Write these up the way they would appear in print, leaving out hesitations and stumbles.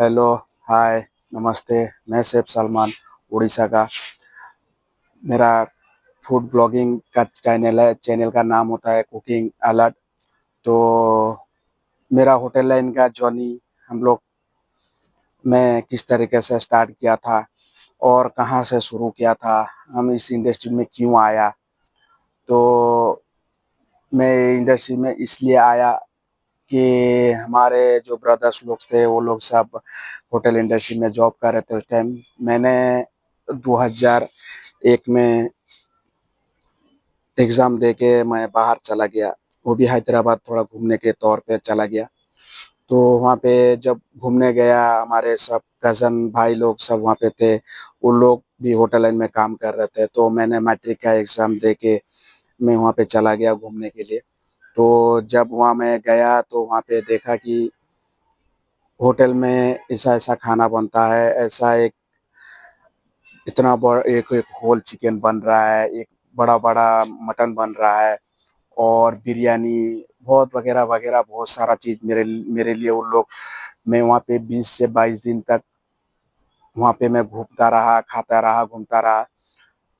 Hello, हाय, नमस्ते। मैं सैफ सलमान, उड़ीसा का। मेरा फूड ब्लॉगिंग का चैनल है। चैनल का नाम होता है कुकिंग अलर्ट। तो मेरा होटल लाइन का जर्नी हम लोग मैं किस तरीके से स्टार्ट किया था और कहाँ से शुरू किया था, हम इस इंडस्ट्री में क्यों आया। तो मैं इंडस्ट्री में इसलिए आया कि हमारे जो ब्रदर्स लोग थे वो लोग सब होटल इंडस्ट्री में जॉब कर रहे थे उस टाइम। मैंने 2001 में एग्ज़ाम दे के मैं बाहर चला गया, वो भी हैदराबाद थोड़ा घूमने के तौर पे चला गया। तो वहाँ पे जब घूमने गया, हमारे सब कज़न भाई लोग सब वहाँ पे थे, वो लोग भी होटल लाइन में काम कर रहे थे। तो मैंने मैट्रिक का एग्ज़ाम दे के मैं वहाँ पे चला गया घूमने के लिए। तो जब वहाँ मैं गया तो वहाँ पे देखा कि होटल में ऐसा-ऐसा खाना बनता है, ऐसा एक इतना बड़ा एक एक होल चिकन बन रहा है, एक बड़ा-बड़ा मटन बन रहा है और बिरयानी बहुत वगैरह-वगैरह बहुत सारा चीज़ मेरे लिए वो लोग। मैं वहाँ पे 20 से 22 दिन तक वहाँ पे मैं घूमता रहा, खाता रहा, घूमता रहा।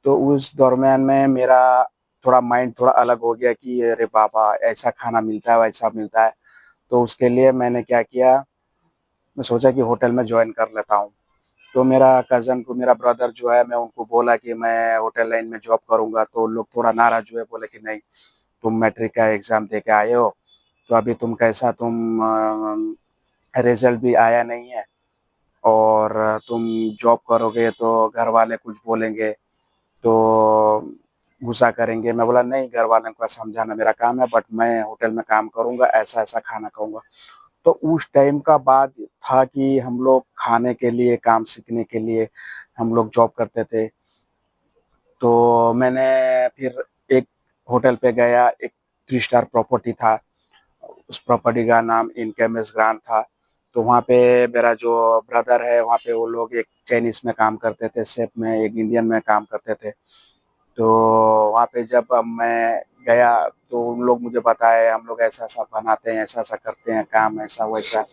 तो उस दरमियान में मेरा थोड़ा माइंड थोड़ा अलग हो गया कि अरे बाबा! ऐसा खाना मिलता है, वैसा मिलता है। तो उसके लिए मैंने क्या किया, मैं सोचा कि होटल में जॉइन कर लेता हूँ। तो मेरा ब्रदर जो है, मैं उनको बोला कि मैं होटल लाइन में जॉब करूँगा, तो लोग थोड़ा नाराज़ हुए, बोले कि नहीं, तुम मैट्रिक का एग्ज़ाम दे के आए हो, तो अभी रिज़ल्ट भी आया नहीं है और तुम जॉब करोगे तो घर वाले कुछ बोलेंगे, तो गुस्सा करेंगे। मैं बोला नहीं, घर वालों को समझाना मेरा काम है, बट मैं होटल में काम करूँगा, ऐसा-ऐसा खाना खाऊँगा। तो उस टाइम का बात था कि हम लोग खाने के लिए, काम सीखने के लिए हम लोग जॉब करते थे। तो मैंने फिर एक होटल पे गया, एक 3 स्टार प्रॉपर्टी था। उस प्रॉपर्टी का नाम इनकेमिस ग्रांड था। तो वहाँ पे मेरा जो ब्रदर है, वहाँ पे वो लोग एक चाइनीज़ में काम करते थे, शेफ़ में, एक इंडियन में काम करते थे। तो वहाँ पे जब मैं गया तो उन लोग मुझे बताए, हम लोग ऐसा-ऐसा बनाते हैं, ऐसा-ऐसा करते हैं काम, ऐसा-वैसा।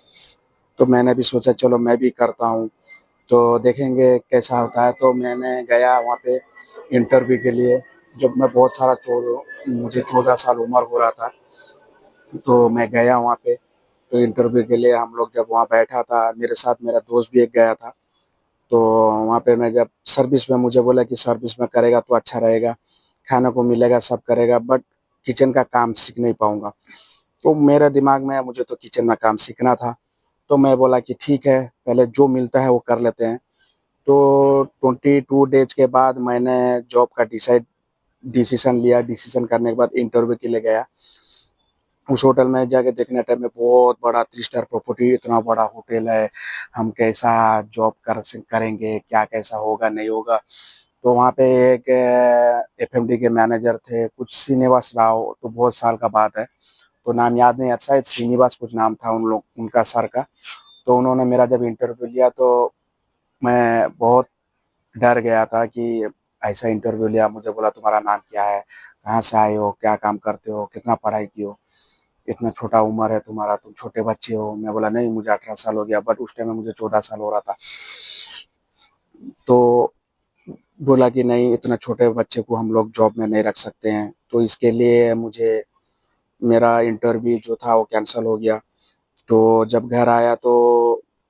तो मैंने भी सोचा चलो मैं भी करता हूँ, तो देखेंगे कैसा होता है। तो मैंने गया वहाँ पे इंटरव्यू के लिए। जब मैं बहुत सारा चो मुझे 14 साल उम्र हो रहा था, तो मैं गया वहाँ पे। तो इंटरव्यू के लिए हम लोग जब वहाँ बैठा था, मेरे साथ मेरा दोस्त भी एक गया था। तो वहाँ पे मैं जब सर्विस में मुझे बोला कि सर्विस में करेगा तो अच्छा रहेगा, खाने को मिलेगा, सब करेगा, बट किचन का काम सीख नहीं पाऊँगा। तो मेरे दिमाग में मुझे तो किचन में काम सीखना था। तो मैं बोला कि ठीक है, पहले जो मिलता है वो कर लेते हैं। तो 22 डेज़ के बाद मैंने जॉब का डिसीज़न लिया। डिसीज़न करने के बाद इंटरव्यू के लिए गया। उस होटल में जाके देखने टाइम में बहुत बड़ा 3 स्टार प्रॉपर्टी, इतना बड़ा होटल है, हम कैसा जॉब करेंगे, क्या कैसा होगा, नहीं होगा। तो वहाँ पे एक एफएमडी के मैनेजर थे, कुछ श्रीनिवास राव, तो बहुत साल का बात है, तो नाम याद नहीं, शायद श्रीनिवास कुछ नाम था उनका सर का। तो उन्होंने मेरा जब इंटरव्यू लिया तो मैं बहुत डर गया था कि ऐसा इंटरव्यू लिया, मुझे बोला तुम्हारा नाम क्या है? कहाँ से आए हो? क्या काम करते हो? कितना पढ़ाई की हो? इतना छोटा उम्र है तुम्हारा, तुम छोटे बच्चे हो। मैं बोला नहीं, मुझे 18 साल हो गया, बट उस टाइम में मुझे 14 साल हो रहा था। तो बोला कि नहीं, इतना छोटे बच्चे को हम लोग जॉब में नहीं रख सकते हैं। तो इसके लिए मुझे मेरा इंटरव्यू जो था वो कैंसल हो गया। तो जब घर आया तो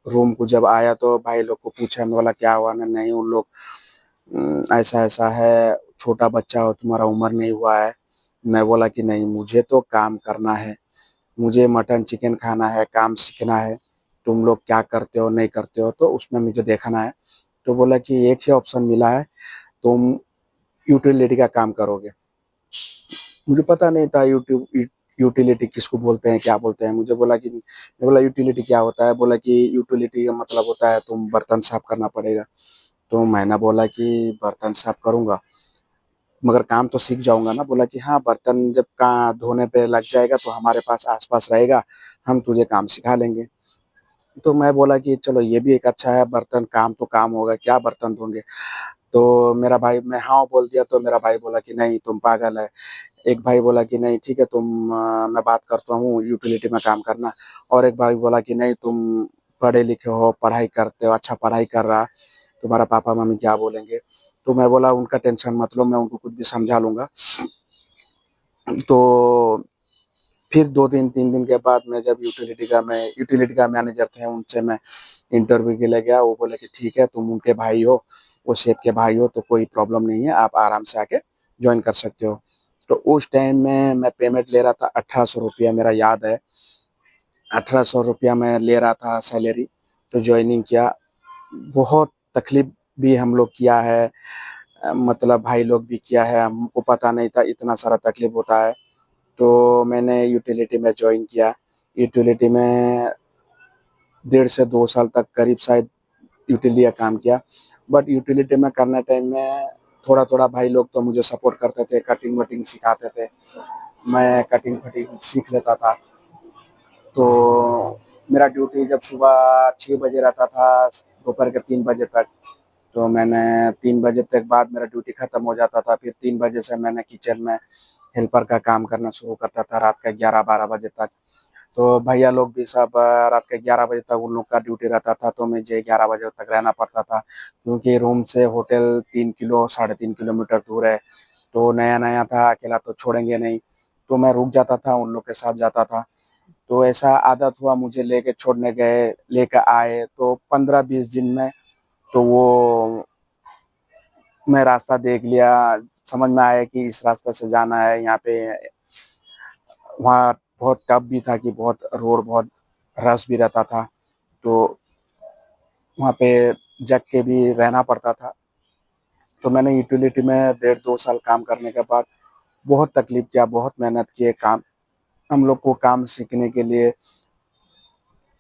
रूम को जब आया तो भाई लोग को पूछा, मैं बोला क्या हुआ? नहीं, उन लोग ऐसा-ऐसा है, छोटा बच्चा हो, तुम्हारा उम्र नहीं हुआ है। मैं बोला कि नहीं, मुझे तो काम करना है, मुझे मटन चिकन खाना है, काम सीखना है। तुम लोग क्या करते हो, नहीं करते हो, तो उसमें मुझे देखना है। तो बोला कि एक ही ऑप्शन मिला है, तुम यूटिलिटी का काम करोगे। मुझे पता नहीं था यूटिलिटी किसको बोलते हैं, क्या बोलते हैं। मैं बोला यूटिलिटी क्या होता है? बोला कि यूटिलिटी का मतलब होता है तुम बर्तन साफ करना पड़ेगा। तो मैंने बोला कि बर्तन साफ करूँगा, मगर काम तो सीख जाऊँगा ना। बोला कि हाँ, बर्तन जब का धोने पे लग जाएगा तो हमारे पास आस-पास रहेगा, हम तुझे काम सिखा लेंगे। तो मैं बोला कि चलो ये भी एक अच्छा है, बर्तन काम तो काम होगा, क्या बर्तन धोंगे? तो मेरा भाई, मैं हाँ बोल दिया तो मेरा भाई बोला कि नहीं, तुम पागल है। एक भाई बोला कि नहीं ठीक है, मैं बात करता हूँ यूटिलिटी में काम करना। और एक भाई बोला कि नहीं, पढ़े लिखे हो, पढ़ाई करते हो, अच्छा पढ़ाई कर रहा, तुम्हारा पापा मम्मी क्या बोलेंगे। तो मैं बोला उनका टेंशन मत लो, मैं उनको कुछ भी समझा लूँगा। तो फिर 2 दिन 3 दिन के बाद मैं जब यूटिलिटी का मैनेजर थे, उनसे मैं इंटरव्यू के लिए गया। वो बोले कि ठीक है, तुम उनके भाई हो, वो सेठ के भाई हो, तो कोई प्रॉब्लम नहीं है, आप आराम से आके जॉइन कर सकते हो। तो उस टाइम में मैं पेमेंट ले रहा था 1800 रुपया, मेरा याद है। 1800 रुपया मैं ले रहा था सैलरी। तो ज्वाइनिंग किया। बहुत तकलीफ भी हम लोग किया है, मतलब भाई लोग भी किया है, हमको पता नहीं था इतना सारा तकलीफ होता है। तो मैंने यूटिलिटी में ज्वाइन किया। यूटिलिटी में 1.5 से 2 साल तक करीब शायद यूटिलिटी का काम किया। बट यूटिलिटी में करने टाइम में थोड़ा-थोड़ा भाई लोग तो मुझे सपोर्ट करते थे, कटिंग-वटिंग सिखाते थे। मैं कटिंग-फटिंग सीख लेता था। तो मेरा ड्यूटी जब सुबह 6 बजे रहता था, दोपहर के 3 बजे तक। तो मैंने 3 बजे तक बाद मेरा ड्यूटी खत्म हो जाता था। फिर 3 बजे से मैंने किचन में हेल्पर का काम करना शुरू करता था रात के 11-12 बजे तक। तो भैया लोग भी सब रात के 11 बजे तक उन लोग का ड्यूटी रहता था, तो मुझे 11 बजे तक रहना पड़ता था, क्योंकि रूम से होटल 3 किलो, साढ़े 3 किलोमीटर दूर है। तो नया-नया था, अकेला तो छोड़ेंगे नहीं, तो मैं रुक जाता था, उन लोग के साथ जाता था। तो ऐसा आदत हुआ, मुझे लेके छोड़ने गए, लेकर आए, तो 15-20 दिन में तो वो मैं रास्ता देख लिया, समझ में आया कि इस रास्ते से जाना है, यहाँ पे। वहाँ बहुत टफ भी था कि बहुत रोड बहुत रश भी रहता था, तो वहाँ पे जग के भी रहना पड़ता था। तो मैंने यूटिलिटी में 1.5-2 साल काम करने के बाद बहुत तकलीफ किया, बहुत मेहनत किए। काम हम लोग को काम सीखने के लिए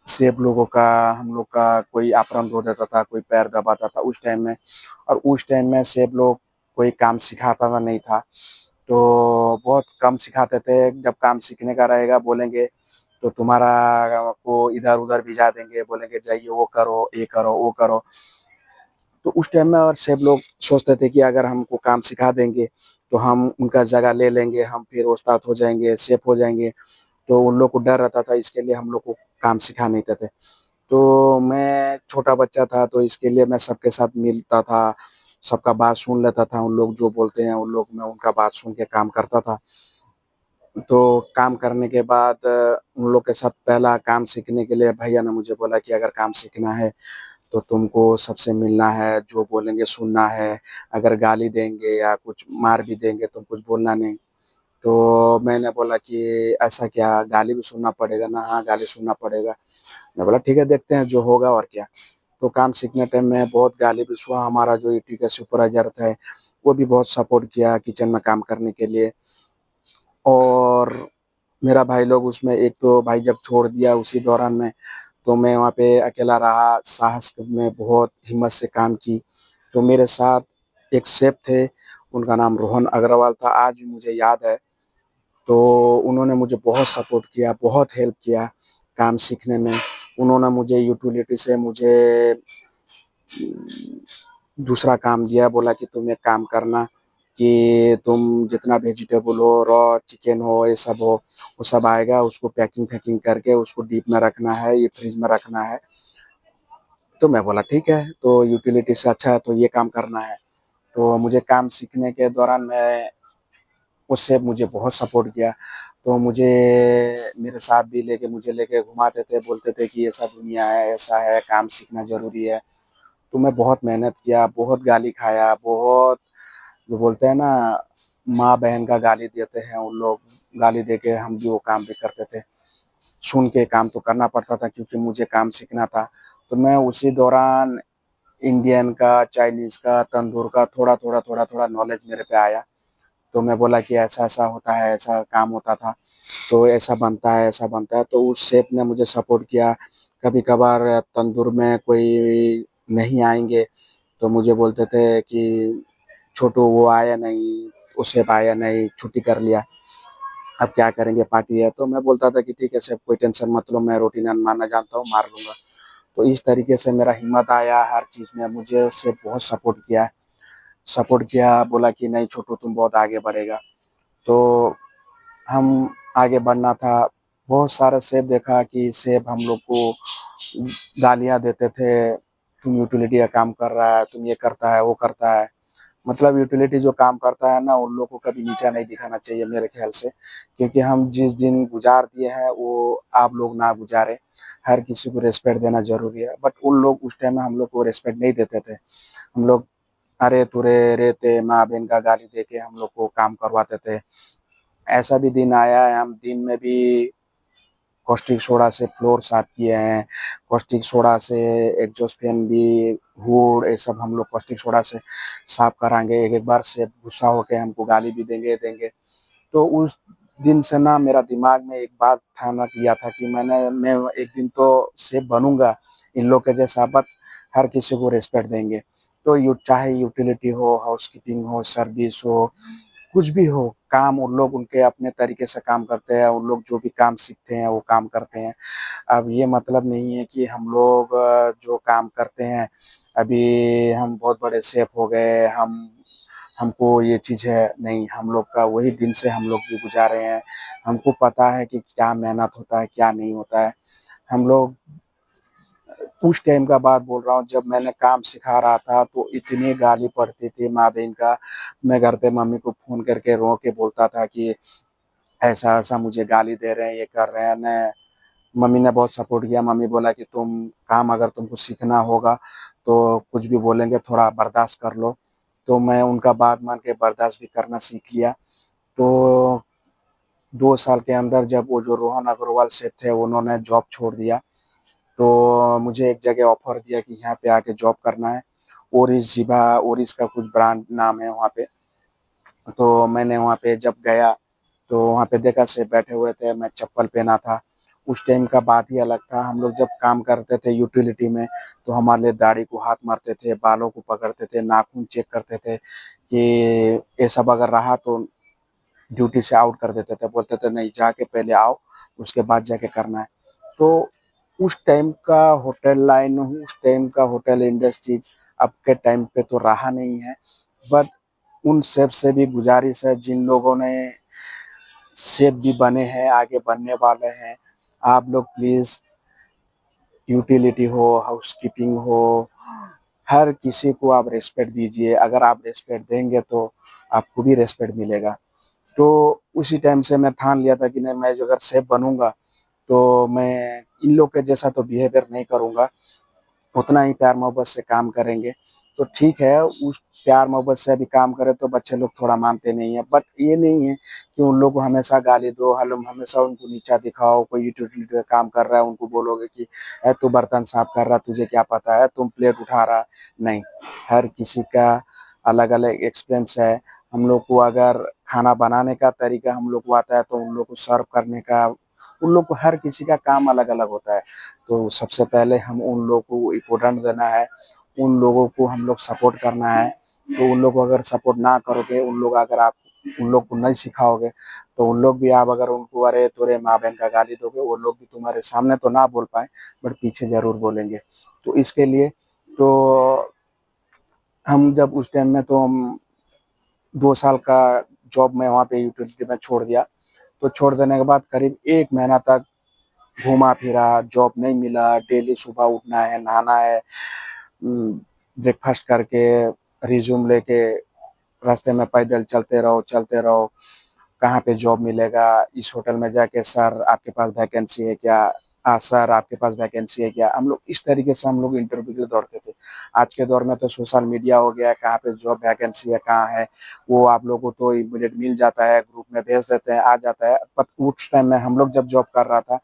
सेठ लोगों का, हम लोग का कोई एप्रन धो देता था, कोई पैर दबाता था उस टाइम में। और उस टाइम में सेठ लोग कोई काम सिखाता था नहीं था, तो बहुत कम सिखाते थे। जब काम सीखने का रहेगा बोलेंगे तो तुम्हारा को इधर-उधर भिजा देंगे, बोलेंगे जाइए वो करो, ये करो, वो करो। तो उस टाइम में और सब लोग सोचते थे कि अगर हमको काम सिखा देंगे, तो हम उनका जगह ले लेंगे, हम फिर उस्ताद हो जाएँगे, शेफ़ हो जाएँगे। तो उन लोग को डर रहता था, इसके लिए हम लोग को काम सिखा नहीं देते। तो मैं छोटा बच्चा था, तो इसके लिए मैं सबके साथ मिलता था, सबका बात सुन लेता था, उन लोग जो बोलते हैं उन लोग मैं उनका बात सुन के काम करता था। तो काम करने के बाद उन लोग के साथ पहला काम सीखने के लिए भैया ने मुझे बोला कि अगर काम सीखना है तो तुमको सबसे मिलना है, जो बोलेंगे सुनना है, अगर गाली देंगे या कुछ मार भी देंगे तुम कुछ बोलना नहीं। तो मैंने बोला कि ऐसा क्या, गाली भी सुनना पड़ेगा ना? हाँ, गाली सुनना पड़ेगा। मैं बोला ठीक है, देखते हैं जो होगा और क्या। तो काम सीखने टाइम में बहुत गाली भी सुना। हमारा जो ईटी का सुपरवाइज़र था, वो भी बहुत सपोर्ट किया किचन में काम करने के लिए। और मेरा भाई लोग उसमें, एक तो भाई जब छोड़ दिया उसी दौरान में, तो मैं वहाँ पे अकेला रहा, साहस में बहुत हिम्मत से काम की। तो मेरे साथ एक शेफ़ थे, उनका नाम रोहन अग्रवाल था, आज भी मुझे याद है। तो उन्होंने मुझे बहुत सपोर्ट किया, बहुत हेल्प किया काम सीखने में। उन्होंने मुझे यूटिलिटी से मुझे दूसरा काम दिया, बोला कि तुम एक काम करना कि तुम जितना वेजिटेबल हो, रॉ चिकन हो, ये सब हो, वो सब आएगा, उसको पैकिंग-फैकिंग करके उसको डीप में रखना है, ये फ्रिज में रखना है। तो मैं बोला ठीक है, तो यूटिलिटी से अच्छा है तो ये काम करना है। तो मुझे काम सीखने के दौरान मैं उससे मुझे बहुत सपोर्ट किया। तो मुझे मेरे साथ भी लेके मुझे लेके घुमाते थे, बोलते थे कि ऐसा दुनिया है, ऐसा है, काम सीखना ज़रूरी है। तो मैं बहुत मेहनत किया, बहुत गाली खाया, बहुत, जो बोलते हैं ना, माँ-बहन का गाली देते हैं उन लोग, गाली देके हम भी वो काम भी करते थे। सुन के काम तो करना पड़ता था क्योंकि मुझे काम सीखना था। तो मैं उसी दौरान इंडियन का, चाइनीज़ का, तंदूर का थोड़ा-थोड़ा, थोड़ा-थोड़ा नॉलेज मेरे पे आया। तो मैं बोला कि ऐसा-ऐसा होता है, ऐसा काम होता था, तो ऐसा बनता है, ऐसा बनता है। तो उस शेफ़ ने मुझे सपोर्ट किया। कभी-कभार तंदूर में कोई नहीं आएँगे, तो मुझे बोलते थे कि छोटू वो आया नहीं, वो शेफ़ आया नहीं, छुट्टी कर लिया, अब क्या करेंगे, पार्टी है। तो मैं बोलता था कि ठीक है शेफ़, कोई टेंशन मत लो, मैं रोटी नान मारना जानता हूँ, मार लूँगा। तो इस तरीके से मेरा हिम्मत आया हर चीज़ में, मुझे उससे बहुत सपोर्ट किया, बोला कि नहीं छोटू तुम बहुत आगे बढ़ेगा। तो हम आगे बढ़ना था, बहुत सारे सेब देखा कि सेब हम लोग को गालियाँ देते थे, तुम यूटिलिटी का काम कर रहा है, तुम ये करता है, वो करता है। मतलब यूटिलिटी जो काम करता है ना, उन लोग को कभी नीचा नहीं दिखाना चाहिए मेरे ख्याल से, क्योंकि हम जिस दिन गुजार दिए हैं वो आप लोग ना गुजारे। हर किसी को रिस्पेक्ट देना ज़रूरी है, बट उन लोग उस टाइम में हम लोग को रिस्पेक्ट नहीं देते थे। हम लोग अरे तुरे रे ते माँ-बहन का गाली दे के हम लोग को काम करवाते थे। ऐसा भी दिन आया है, हम दिन में भी कॉस्टिक सोडा से फ्लोर साफ किए हैं, कॉस्टिक सोडा से एग्जॉस्ट फैन भी, हुड ये सब हम लोग कॉस्टिक सोडा से साफ कराएँगे। एक-एक बार से गुस्सा होके हमको गाली भी देंगे। तो उस दिन से ना मेरा दिमाग में एक बात ठाना किया था कि मैं एक दिन तो सेफ बनूँगा इन लोग के जैसा, बट हर किसी को रिस्पेक्ट देंगे। तो चाहे यूटिलिटी हो, हाउसकीपिंग हो, सर्विस हो, कुछ भी हो, काम उन लोग उनके अपने तरीके से काम करते हैं, उन लोग जो भी काम सीखते हैं वो काम करते हैं। अब ये मतलब नहीं है कि हम लोग जो काम करते हैं, अभी हम बहुत बड़े शेफ़ हो गए, हमको ये चीज़ है, नहीं, हम लोग का वही दिन से हम लोग भी गुज़ारे हैं। हमको पता है कि क्या मेहनत होता है, क्या नहीं होता है। हम लोग उस टाइम का बात बोल रहा हूँ, जब मैंने काम सिखा रहा था तो इतनी गाली पड़ती थी माँ-बहन का। मैं घर पे मम्मी को फ़ोन करके रो के बोलता था कि ऐसा-ऐसा मुझे गाली दे रहे हैं, ये कर रहे हैं। मैं मम्मी ने बहुत सपोर्ट किया। मम्मी बोला कि तुम काम अगर तुमको सीखना होगा तो कुछ भी बोलेंगे, थोड़ा बर्दाश्त कर लो। तो मैं उनका बात मान के बर्दाश्त भी करना सीख लिया। तो 2 साल के अंदर जब वो जो रोहन अग्रवाल शेफ़ थे उन्होंने जॉब छोड़ दिया, तो मुझे एक जगह ऑफ़र दिया कि यहाँ पे आके जॉब करना है। ओरिस जीभा, ओरिस का कुछ ब्रांड नाम है वहाँ पे। तो मैंने वहाँ पे जब गया, तो वहाँ पे देखा शेफ़ बैठे हुए थे, मैं चप्पल पहना था। उस टाइम का बात ही अलग था। हम लोग जब काम करते थे यूटिलिटी में, तो हमारे लिए दाढ़ी को हाथ मारते थे, बालों को पकड़ते थे, नाखून चेक करते थे कि ये सब अगर रहा तो ड्यूटी से आउट कर देते थे। बोलते थे नहीं, जाके पहले आओ, उसके बाद जाके करना है। तो उस टाइम का होटल लाइन, उस टाइम का होटल इंडस्ट्री अब के टाइम पे तो रहा नहीं है। बट उन शेफ़ से भी गुज़ारिश है, जिन लोगों ने शेफ़ भी बने हैं, आगे बनने वाले हैं, आप लोग प्लीज़ यूटिलिटी हो, हाउसकीपिंग हो, हर किसी को आप रिस्पेक्ट दीजिए। अगर आप रिस्पेक्ट देंगे तो आपको भी रिस्पेक्ट मिलेगा। तो उसी टाइम से मैं ठान लिया था कि नहीं, मैं जो अगर शेफ़ बनूँगा तो मैं इन लोग के जैसा तो बिहेवियर नहीं करूँगा, उतना ही प्यार-मोहब्बत से काम करेंगे। तो ठीक है, उस प्यार-मोहब्बत से अभी काम करें तो बच्चे लोग थोड़ा मानते नहीं हैं, बट ये नहीं है कि उन लोग को हमेशा गाली दो, हमेशा उनको नीचा दिखाओ। कोई यूटिलिटी का काम कर रहा है, उनको बोलोगे कि तू बर्तन साफ कर रहा, तुझे क्या पता है, तुम प्लेट उठा रहा। नहीं, हर किसी का अलग-अलग एक्सपीरियंस है। हम लोग को अगर खाना बनाने का तरीका हम लोग को आता है, तो उन लोग को सर्व करने का, उन लोग को हर किसी का काम अलग-अलग होता है। तो सबसे पहले हम उन लोगों को इम्पोर्टेंट देना है, उन लोगों को हम लोग सपोर्ट करना है। तो उन लोग को अगर सपोर्ट ना करोगे, आप उन लोग को नहीं सिखाओगे, तो उन लोग भी, आप अगर उनको अरे तोरे माँ-बहन का गाली दोगे, वो लोग भी तुम्हारे सामने तो ना बोल पाएँ, बट पीछे ज़रूर बोलेंगे। तो इसके लिए तो हम जब उस टाइम में तो हम 2 साल का जॉब मैं वहाँ पे यूटिलिटी में छोड़ दिया। तो छोड़ देने के बाद करीब 1 महीना तक घूमा-फिरा, जॉब नहीं मिला, डेली सुबह उठना है, नहाना है, ब्रेकफ़ास्ट करके, रिज़्यूम लेके रास्ते में पैदल चलते रहो, कहाँ पे जॉब मिलेगा, इस होटल में जाके सर आपके पास वैकेंसी है क्या? सर आपके पास वैकेंसी है क्या? हम लोग इस तरीके से हम लोग इंटरव्यू के लिए दौड़ते थे। आज के दौर में तो सोशल मीडिया हो गया है, कहाँ पे जॉब वैकेंसी है, कहाँ है, वो आप लोगों को तो इमीडिएट मिल जाता है, ग्रुप में भेज देते हैं, आ जाता है। बट उस टाइम में हम लोग जब जॉब कर रहा था,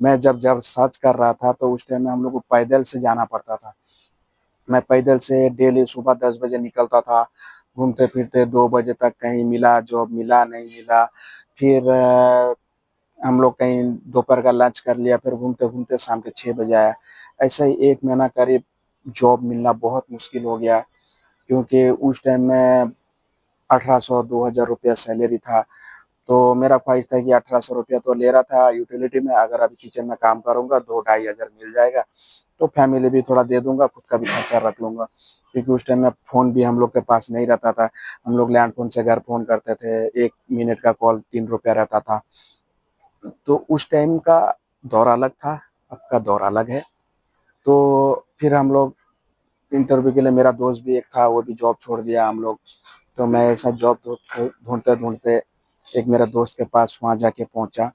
मैं जब जब सर्च कर रहा था, तो उस टाइम में हम लोग को पैदल से जाना पड़ता था। मैं पैदल से डेली सुबह 10 बजे निकलता था, घूमते-फिरते 2 बजे तक कहीं मिला जॉब, मिला, नहीं मिला। फिर हम लोग कहीं दोपहर का लंच कर लिया, फिर घूमते-घूमते शाम के 6 बजे आया। ऐसे ही 1 महीना करीब जॉब मिलना बहुत मुश्किल हो गया, क्योंकि उस टाइम में 1800 2000 रुपया सैलरी था। तो मेरा ख्वाहिश था कि 1800 रुपया तो ले रहा था यूटिलिटी में, अगर अभी किचन में काम करूँगा 2 ढाई हज़ार मिल जाएगा, तो फैमिली भी थोड़ा दे दूँगा, खुद का भी खर्चा रख लूँगा। क्योंकि उस टाइम में फ़ोन भी हम लोग के पास नहीं रहता था। हम लोग लैंड फ़ोन से घर फ़ोन करते थे, 1 मिनट का कॉल ₹3 रहता था। तो उस टाइम का दौर अलग था, अब का दौर अलग है। तो फिर हम लोग इंटरव्यू के लिए, मेरा दोस्त भी एक था, वो भी जॉब छोड़ दिया हम लोग। तो मैं ऐसा जॉब ढूँढते-ढूँढते एक मेरा दोस्त के पास वहाँ जाके पहुँचा।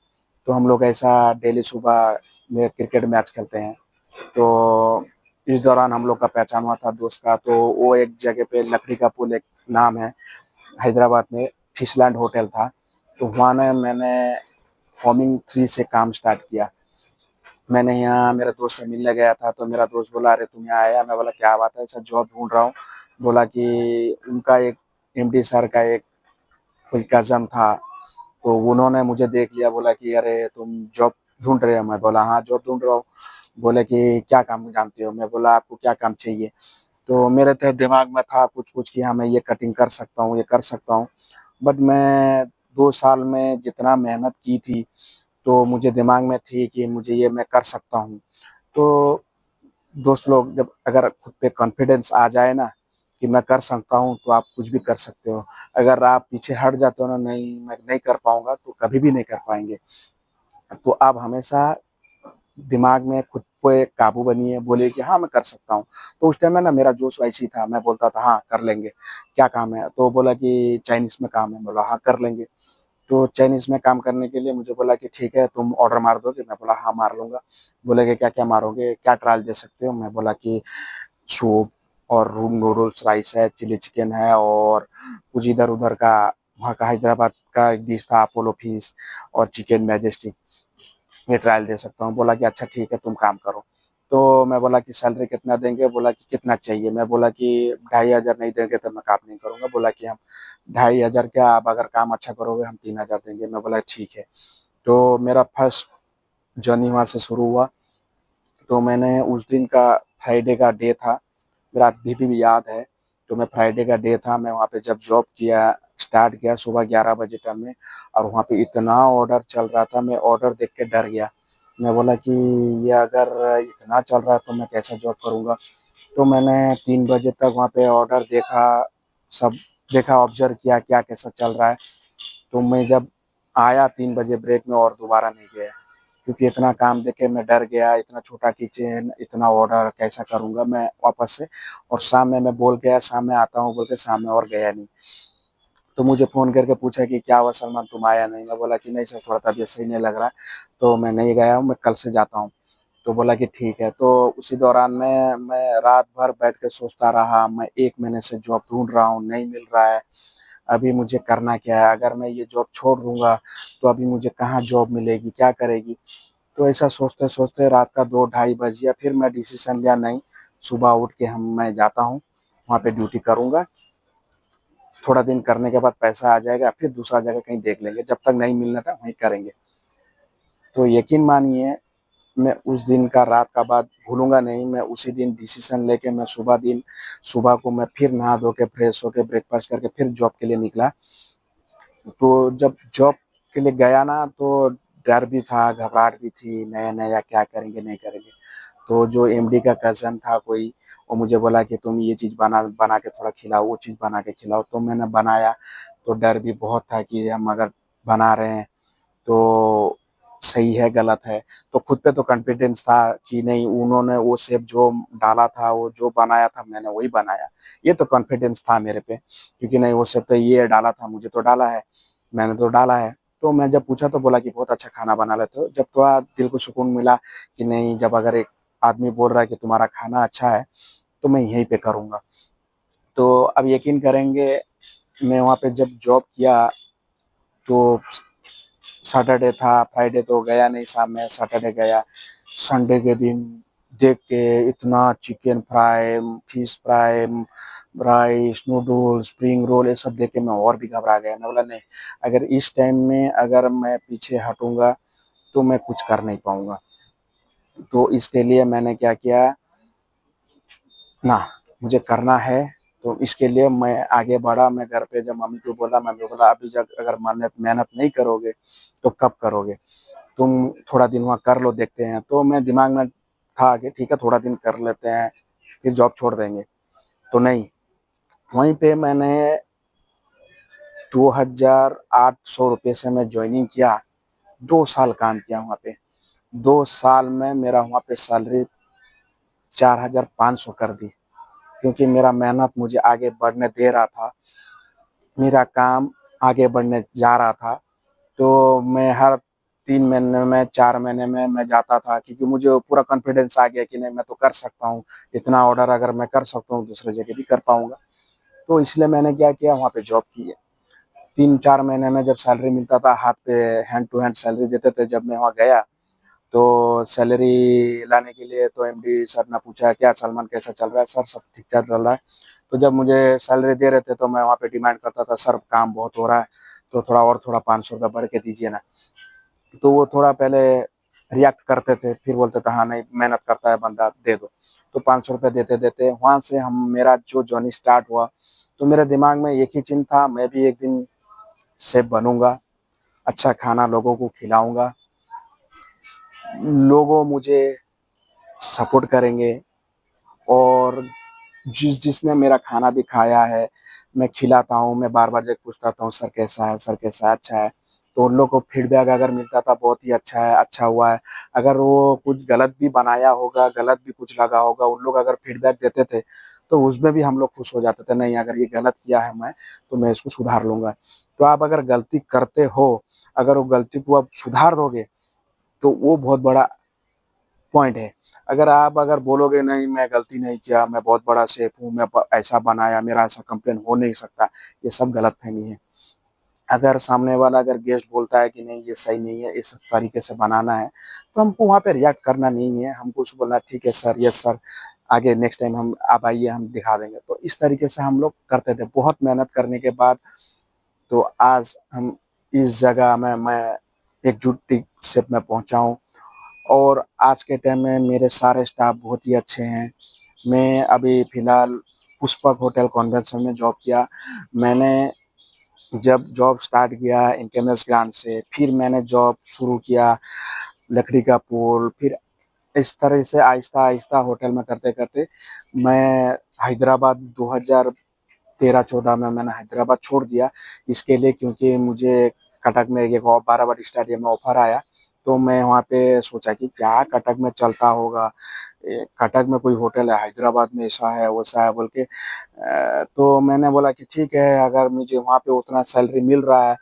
तो हम लोग ऐसा डेली सुबह में क्रिकेट मैच खेलते हैं। तो इस दौरान हम लोग का पहचान हुआ था दोस्त का। तो वो एक जगह पे लकड़ी का पुल एक नाम है, हैदराबाद में फिशलैंड होटल था। तो वहाँ ना मैंने फॉर्मिंग 3 से काम स्टार्ट किया। मैंने यहाँ मेरे दोस्त से मिलने गया था, तो मेरा दोस्त बोला, अरे तुम यहाँ आया? मैं बोला क्या बात है, ऐसा जॉब ढूंढ रहा हूँ। बोला कि उनका एक एमडी सर का एक कोई कजन था, तो उन्होंने मुझे देख लिया, बोला कि अरे तुम जॉब ढूंढ रहे हो? मैं बोला हाँ जॉब ढूंढ रहा हूँ। बोले कि क्या काम जानते हो? मैं बोला आपको क्या काम चाहिए? तो मेरे तो दिमाग में था कुछ कुछ कि हाँ मैं ये कटिंग कर सकता हूँ, ये कर सकता हूँ। बट मैं 2 साल में जितना मेहनत की थी, तो मुझे दिमाग में थी कि मुझे ये मैं कर सकता हूँ। तो दोस्त लोग, जब अगर खुद पे कॉन्फिडेंस आ जाए ना कि मैं कर सकता हूँ, तो आप कुछ भी कर सकते हो। अगर आप पीछे हट जाते हो ना, नहीं मैं नहीं कर पाऊंगा, तो कभी भी नहीं कर पाएंगे। तो आप हमेशा दिमाग में खुद पे काबू बनिए, बोलिए कि हाँ मैं कर सकता हूँ। तो उस टाइम में ना मेरा जोश वैसे ही था, मैं बोलता था हाँ कर लेंगे। क्या काम है? तो बोला कि चाइनीज में काम है। बोला हाँ कर लेंगे। तो चाइनीज में काम करने के लिए मुझे बोला कि ठीक है तुम ऑर्डर मार दोगे? मैं बोला हाँ मार लूंगा। बोले कि क्या क्या मारोगे, क्या ट्रायल दे सकते हो? मैं बोला कि सूप और रूम नूडल्स, राइस है, चिली चिकन है, और कुछ इधर उधर का वहाँ का हैदराबाद का एक डिश था, अपोलो फिश और चिकन मैजेस्टिक, ये ट्रायल दे सकता हूँ। बोला कि अच्छा ठीक है तुम काम करो। तो मैं बोला कि सैलरी कितना देंगे? बोला कि कितना चाहिए? मैं बोला कि 2,500 नहीं देंगे तो मैं काम नहीं करूँगा। बोला कि हम 2,500 क्या, आप अगर काम अच्छा करोगे हम 3,000 देंगे। मैं बोला ठीक है। तो मेरा फर्स्ट जर्नी वहाँ से शुरू हुआ। तो मैंने उस दिन का फ्राइडे का डे था, मेरा अभी भी याद है। तो मैं फ्राइडे का डे था, मैं वहाँ पे जब जॉब किया, स्टार्ट किया सुबह 11 बजे टाइम में, और वहाँ पे इतना ऑर्डर चल रहा था, मैं ऑर्डर देख के डर गया। मैं बोला कि ये अगर इतना चल रहा है तो मैं कैसा जॉब करूँगा। तो मैंने 3 बजे तक वहाँ पे ऑर्डर देखा, सब देखा, ऑब्जर्व किया क्या कैसा चल रहा है। तो मैं जब आया 3 बजे ब्रेक में, और दोबारा नहीं गया, क्योंकि इतना काम देख के मैं डर गया। इतना छोटा किचन, इतना ऑर्डर कैसा करूँगा मैं वापस से। और शाम में मैं बोल गया शाम में आता हूँ बोल के, शाम में और गया नहीं। तो मुझे फ़ोन करके पूछा कि क्या हुआ सलमान तुम आया नहीं? मैं बोला कि नहीं सर थोड़ा तबीयत सही नहीं लग रहा है, तो मैं नहीं गया हूँ, मैं कल से जाता हूँ। तो बोला कि ठीक है। तो उसी दौरान मैं रात भर बैठ के सोचता रहा, मैं 1 महीने से जॉब ढूँढ रहा हूँ, नहीं मिल रहा है। अभी मुझे करना क्या है? अगर मैं ये जॉब छोड़ दूँगा तो अभी मुझे कहाँ जॉब मिलेगी, क्या करेगी? तो ऐसा सोचते-सोचते रात का 2 ढाई बज गया। फिर मैं डिसीज़न लिया, नहीं, सुबह उठ के हम मैं जाता हूँ, वहाँ पे ड्यूटी करूँगा। थोड़ा दिन करने के बाद पैसा आ जाएगा, फिर दूसरा जगह कहीं देख लेंगे, जब तक नहीं मिलना था वहीं करेंगे। तो यकीन मानिए, मैं उस दिन का, रात का बात भूलूँगा नहीं। मैं उसी दिन डिसीज़न लेके मैं सुबह को मैं फिर नहा धो के फ्रेश होके ब्रेकफ़ास्ट करके फिर जॉब के लिए निकला। तो जब जॉब के लिए गया ना, तो डर भी था, घबराहट भी थी, नया-नया क्या करेंगे, नहीं करेंगे। तो जो एमडी का कज़न था कोई, वो मुझे बोला कि तुम ये चीज़ बना बना के थोड़ा खिलाओ, वो चीज़ बना के खिलाओ। तो मैंने बनाया। तो डर भी बहुत था कि हम अगर बना रहे हैं तो सही है, गलत है। तो खुद पे तो कॉन्फिडेंस था कि नहीं, उन्होंने वो शेप जो डाला था, वो जो बनाया था मैंने वही बनाया। ये तो कॉन्फिडेंस था मेरे पे, क्योंकि नहीं वो शेप तो ये डाला था, मुझे तो डाला है, मैंने तो डाला है। तो मैं जब पूछा तो बोला कि बहुत अच्छा खाना बना लेते हो। जब थोड़ा दिल को सुकून मिला कि नहीं, जब अगर एक आदमी बोल रहा है कि तुम्हारा खाना अच्छा है, तो मैं यहीं पे करूँगा। तो अब यकीन करेंगे, मैं वहाँ पे जब जॉब किया, तो सैटरडे था, फ्राइडे तो गया नहीं शाम में, सैटरडे गया। संडे के दिन देख के इतना chicken fry, fish fry, rice, noodles, spring roll, ये सब देख के मैं और भी घबरा गया। मैं बोला नहीं, अगर इस टाइम में अगर मैं पीछे हटूँगा तो मैं कुछ कर नहीं पाऊँगा। तो इसके लिए मैंने क्या किया ना, मुझे करना है। तो इसके लिए मैं आगे बढ़ा। मैं घर पे जब मम्मी को बोला, मम्मी बोला अभी जब अगर मेहनत मेहनत नहीं करोगे तो कब करोगे? तुम थोड़ा दिन वहाँ कर लो, देखते हैं। तो मैं दिमाग में था कि ठीक है थोड़ा दिन कर लेते हैं, फिर जॉब छोड़ देंगे। तो नहीं, वहीं पे मैंने 2,800 रुपये से मैं ज्वाइनिंग किया। 2 साल काम किया वहाँ पे। 2 साल में मेरा वहाँ पे सैलरी 4,500 कर दी, क्योंकि मेरा मेहनत मुझे आगे बढ़ने दे रहा था, मेरा काम आगे बढ़ने जा रहा था। तो मैं हर 3 महीने में, 4 महीने में मैं जाता था, क्योंकि मुझे पूरा कॉन्फिडेंस आ गया कि नहीं मैं तो कर सकता हूँ, इतना ऑर्डर अगर मैं कर सकता हूँ दूसरी जगह भी कर पाऊँगा। तो इसलिए मैंने क्या किया, वहाँ पे जॉब की है। 3-4 महीने में जब सैलरी मिलता था, हाथ पे हैंड टू हैंड सैलरी देते थे, जब मैं वहाँ गया तो सैलरी लाने के लिए तो एमडी सर ने पूछा, क्या सलमान कैसा चल रहा है? सर सब ठीक ठाक चल रहा है। तो जब मुझे सैलरी दे रहे थे तो मैं वहाँ पे डिमांड करता था, सर काम बहुत हो रहा है, तो थोड़ा 500 रुपये बढ़ के दीजिए ना। तो वो थोड़ा पहले रिएक्ट करते थे, फिर बोलते थे हाँ नहीं मेहनत करता है बंदा, दे दो। तो 500 रुपये देते देते वहाँ से हम मेरा जो जर्नी स्टार्ट हुआ। तो मेरे दिमाग में एक ही चिंता था, मैं भी एक दिन शेफ बनूंगा, अच्छा खाना लोगों को खिलाऊंगा, लोगों मुझे सपोर्ट करेंगे। और जिसने मेरा खाना भी खाया है, मैं खिलाता हूँ, मैं बार बार जब पूछता हूँ सर कैसा है, सर कैसा है, अच्छा है। तो उन लोग को फीडबैक अगर मिलता था बहुत ही अच्छा है, अच्छा हुआ है। अगर वो कुछ गलत भी बनाया होगा, गलत भी कुछ लगा होगा, उन लोग अगर फीडबैक देते थे तो उसमें भी हम लोग खुश हो जाते थे, नहीं अगर ये गलत किया है मैं, तो मैं इसको सुधार लूंगा। तो आप अगर गलती करते हो, अगर वो गलती को आप सुधार दोगे तो वो बहुत बड़ा पॉइंट है। अगर आप अगर बोलोगे नहीं मैं गलती नहीं किया, मैं बहुत बड़ा शेफ हूँ, मैं ऐसा बनाया, मेरा ऐसा कंप्लेन हो नहीं सकता, ये सब गलतफहमी है। अगर सामने वाला अगर गेस्ट बोलता है कि नहीं ये सही नहीं है, इस तरीके से बनाना है, तो हमको वहाँ पे रिएक्ट करना नहीं है, हमको उसको बोलना ठीक है सर, यस सर, आगे नेक्स्ट टाइम हम आप आइए हम दिखा देंगे। तो इस तरीके से हम लोग करते थे, बहुत मेहनत करने के बाद तो आज हम इस जगह में मैं एकजुट शेप में पहुंचा हूँ। और आज के टाइम में मेरे सारे स्टाफ बहुत ही अच्छे हैं। मैं अभी फ़िलहाल पुष्पक होटल कन्वेंशन में जॉब किया। मैंने जब जॉब स्टार्ट किया इंटरनेस ग्रांट से, फिर मैंने जॉब शुरू किया लकड़ी का पुल, फिर इस तरह से आहिस्ता-आहिस्ता होटल में करते-करते मैं हैदराबाद 2013-14 में मैंने हैदराबाद छोड़ दिया, इसके लिए क्योंकि मुझे कटक में एक और बाराबाटी स्टेडियम में ऑफर आया। तो मैं वहाँ पे सोचा कि क्या कटक में चलता होगा, कटक में कोई होटल है, हैदराबाद में ऐसा है वैसा है बोल के। तो मैंने बोला कि ठीक है, अगर मुझे वहाँ पे उतना सैलरी मिल रहा है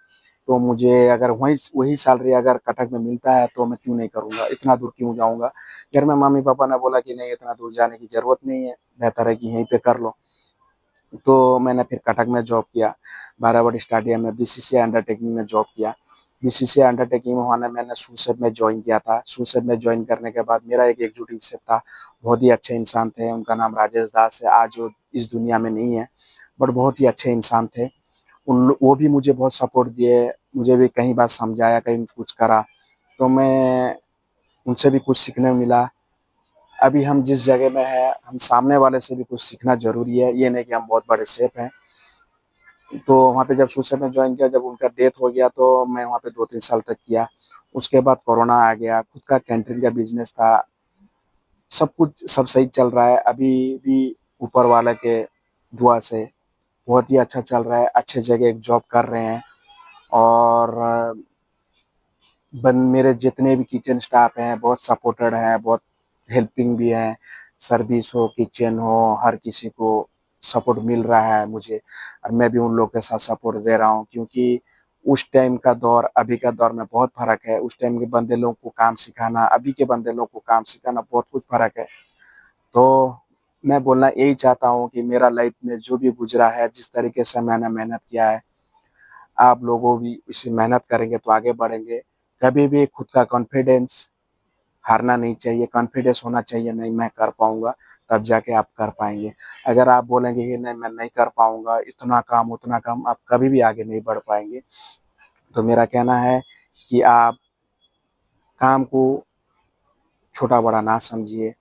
तो मुझे अगर वही वही सैलरी अगर कटक में मिलता है तो मैं क्यों नहीं करूँगा, इतना दूर क्यों जाऊँगा। घर में मम्मी पापा ने बोला कि नहीं इतना दूर जाने की जरूरत नहीं है, बेहतर है कि यहीं पे कर लो। तो मैंने फिर कटक में जॉब किया, बाराबाटी स्टेडियम में बीसीसीआई अंडरटेकिंग में जॉब किया। बीसीसीआई अंडरटेकिंग में वहाँ मैंने सू शेफ में ज्वाइन किया था। सू शेफ में ज्वाइन करने के बाद मेरा एक एग्जीक्यूटिव शेफ था, बहुत ही अच्छे इंसान थे, उनका नाम राजेश दास है, आज वो इस दुनिया में नहीं है, बट बहुत ही अच्छे इंसान थे। वो भी मुझे बहुत सपोर्ट दिए, मुझे भी कई बार समझाया, कहीं कुछ करा, तो मैं उनसे भी कुछ सीखने मिला। अभी हम जिस जगह में हैं, हम सामने वाले से भी कुछ सीखना ज़रूरी है, ये नहीं कि हम बहुत बड़े शेफ़ हैं। तो वहाँ पे जब शुरू में ज्वाइन किया, जब उनका डेथ हो गया तो मैं वहाँ पे 2-3 साल तक किया। उसके बाद कोरोना आ गया, खुद का कैंटीन का बिज़नेस था, सब कुछ सब सही चल रहा है। अभी भी ऊपर वाले के दुआ से बहुत ही अच्छा चल रहा है, अच्छे जगह एक जॉब कर रहे हैं। और मेरे जितने भी किचन स्टाफ हैं बहुत सपोर्टेड हैं, बहुत हेल्पिंग भी हैं। सर्विस हो, किचन हो, हर किसी को सपोर्ट मिल रहा है मुझे, और मैं भी उन लोग के साथ सपोर्ट दे रहा हूँ, क्योंकि उस टाइम का दौर अभी का दौर में बहुत फ़र्क है। उस टाइम के बंदे लोगों को काम सिखाना, अभी के बंदे लोगों को काम सिखाना बहुत कुछ फ़र्क है। तो मैं बोलना यही चाहता हूँ कि मेरा लाइफ में जो भी गुजरा है, जिस तरीके से मैंने मेहनत किया है, आप लोगों भी इसी मेहनत करेंगे तो आगे बढ़ेंगे। कभी भी खुद का कॉन्फिडेंस हारना नहीं चाहिए, कॉन्फिडेंस होना चाहिए, नहीं मैं कर पाऊँगा, तब जाके आप कर पाएँगे। अगर आप बोलेंगे कि नहीं मैं नहीं कर पाऊँगा, इतना काम, उतना काम, आप कभी भी आगे नहीं बढ़ पाएँगे। तो मेरा कहना है कि आप काम को छोटा-बड़ा ना समझिए,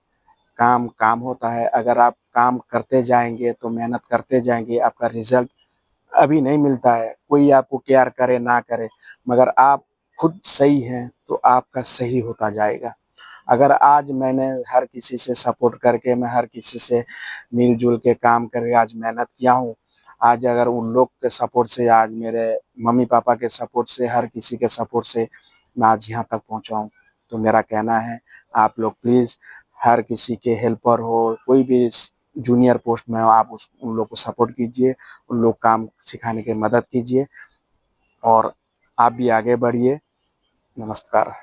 काम काम होता है। अगर आप काम करते जाएँगे तो मेहनत करते जाएँगे, आपका रिज़ल्ट अभी नहीं मिलता है, कोई आपको केयर करे ना करे, मगर आप खुद सही हैं तो आपका सही होता जाएगा। अगर आज मैंने हर किसी से सपोर्ट करके, मैं हर किसी से मिल-जुल के काम करके आज मेहनत किया हूँ, आज अगर उन लोग के सपोर्ट से, आज मेरे मम्मी-पापा के सपोर्ट से, हर किसी के सपोर्ट से मैं आज यहाँ तक पहुँचा हूँ। तो मेरा कहना है आप लोग प्लीज़ हर किसी के हेल्पर हो, कोई भी जूनियर पोस्ट में हो, आप उन लोग को सपोर्ट कीजिए, उन लोग काम सिखाने की मदद कीजिए और आप भी आगे बढ़िए। नमस्कार।